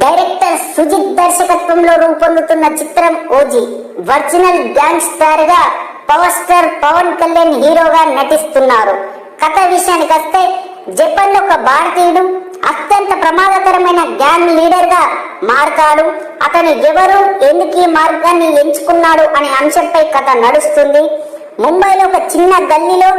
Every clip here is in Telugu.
డైరెక్టర్ సుజిత్ దర్శకత్వంలో రూపొందుతున్న చిత్రం ఓజీ. ఒరిజినల్ గ్యాంగ్ స్టార్ గా పవర్ స్టార్ పవన్ కళ్యాణ్ హీరోగా నటిస్తున్నారు. కథ విషయానికి వస్తే, జపాన్ లో ఒక భారతీయుడు అత్యంత ప్రమాదకరమైన గ్యాంగ్ లీడర్ గా మారతాడు. అతను ఎవరు, ఎందుకు ఈ మార్గాన్ని ఎంచుకున్నాడు అనే అంశంపై కథ నడుస్తుంది. ముంబైలో ఒక చిన్న గల్లీలో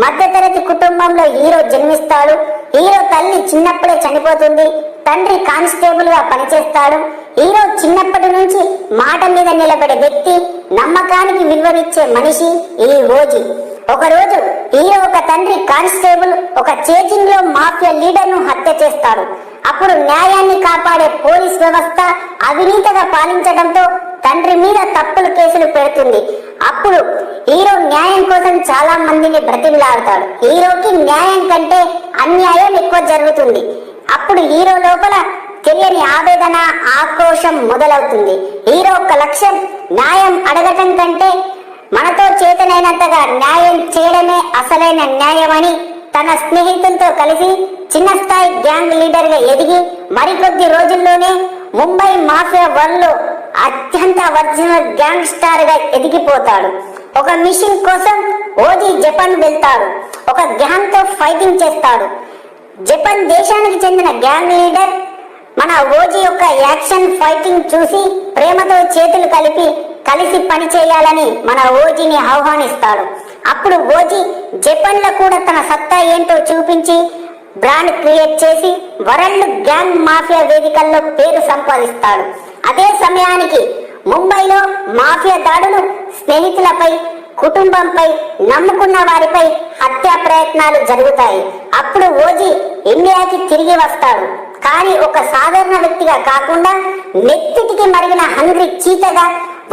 మధ్యతరగతి కుటుంబంలో హీరో జన్మిస్తాడు. హీరో తల్లి చిన్నప్పుడే చనిపోతుంది. తండ్రి కానిస్టేబుల్ గా పనిచేస్తాడు. హీరో చిన్నప్పటి నుంచి మాట మీద నిలబడే వ్యక్తి, నమ్మకానికి విలువనిచ్చే మనిషి ఈ ఓజీ. ఒకరోజు హీరో ఒక తండ్రి కానిస్టేబుల్ ఒక చేజింగ్ లో మాఫియా లీడర్ ను హత్య చేస్తాడు. అప్పుడు న్యాయాన్ని కాపాడే పోలీస్ వ్యవస్థ అవినీతిగా పాలించడంతో తండ్రి మీద తప్పులు కేసులు పెడుతుంది. అప్పుడు హీరో న్యాయం కోసం చాలా మందిని బ్రతిమలాడతాడు. హీరోకి న్యాయం కంటే అన్యాయం ఎక్కువ జరుగుతుంది. అప్పుడు హీరో లోపల తెలియని ఆవేదన, ఆక్రోశం మొదలవుతుంది. హీరో ఒక లక్ష్యం న్యాయం అడగటం కంటే మనతో చేతనైనంతగా న్యాయం చేయడమే అసలైన న్యాయమని తన స్నేహితులతో కలిసి చిన్న స్థాయి గ్యాంగ్ లీడర్ గా ఎదిగి మరికొద్ది రోజుల్లోనే ముంబై మాఫియా వరల్డ్ లో అత్యంత ఒరిజినల్ గ్యాంగ్ స్టార్ గా ఎదిగిపోతాడు. ఒక మిషన్ కోసం ఓజీ జపాన్ వెళ్తాడు. ఒక గ్యాంగ్ తో ఫైటింగ్ చేస్తాడు. జపాన్ దేశానికి చెందిన గ్యాంగ్ లీడర్ మన ఓజీ యొక్క యాక్షన్ ఫైటింగ్ చూసి ప్రేమతో చేతులు కలిసి పని చేయాలని మన ఓజీని ఆహ్వానిస్తాడు. అప్పుడు ఓజీ జపాన్ లో కూడా తన సత్తా ఏంటో చూపించి బ్రాండ్ క్రియేట్ చేసి వరల్డ్ గ్యాంగ్ మాఫియా వేదికల్లో పేరు సంపాదిస్తాడు. అదే సమయానికి ముంబైలో మాఫియా దాడులు, స్నేహితులపై, కుటుంబంపై, నమ్ముకున్న వారిపై హత్యా ప్రయత్నాలు జరుగుతాయి. అప్పుడు ఓజీ ఇండియాకి తిరిగి వస్తాడు. కానీ ఒక సాధారణ వ్యక్తిగా కాకుండా నెత్తిటికి మరిగిన హంగ్రీ చీతగా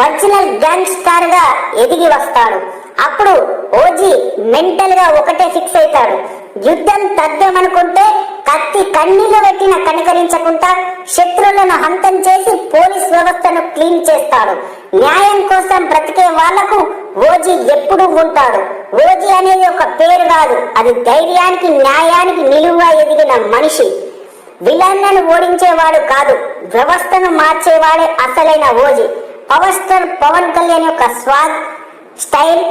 ఒరిజినల్ గ్యాంగ్ స్టార్ గా ఎదిగి వస్తాడు. అప్పుడు ఓజీ మెంటల్ గా ఒకటే ఫిక్స్ అవుతాడు. యుద్ధం తగ్గమనుకుంటే కత్తి కన్నీళ్లు పెట్టిన కనికరించకుండా శత్రువులను హంతం చేసి పోలీస్ వ్యవస్థను క్లీన్ చేస్తాడు. న్యాయం కోసం బ్రతికే వాళ్లకు ఓజీ ఎప్పుడూ ఉంటాడు. ఓజీ అనేది ఒక పేరు కాదు, అది ధైర్యానికి, న్యాయానికి నిలువుగా ఎదిగిన మనిషి. విలన్లను ఓడించేవాడు కాదు, వ్యవస్థను మార్చేవాడే అసలైన OG. Power star Pawan Kalyan యొక్క swag, style,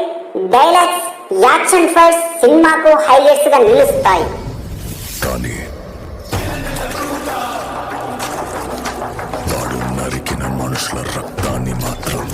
dialogues, action fights సినిమాకు హైలైట్స్ గా నిలుస్తాయి. కానీ వాడు నరికిన మనుషుల రక్తాన్ని మాత్రం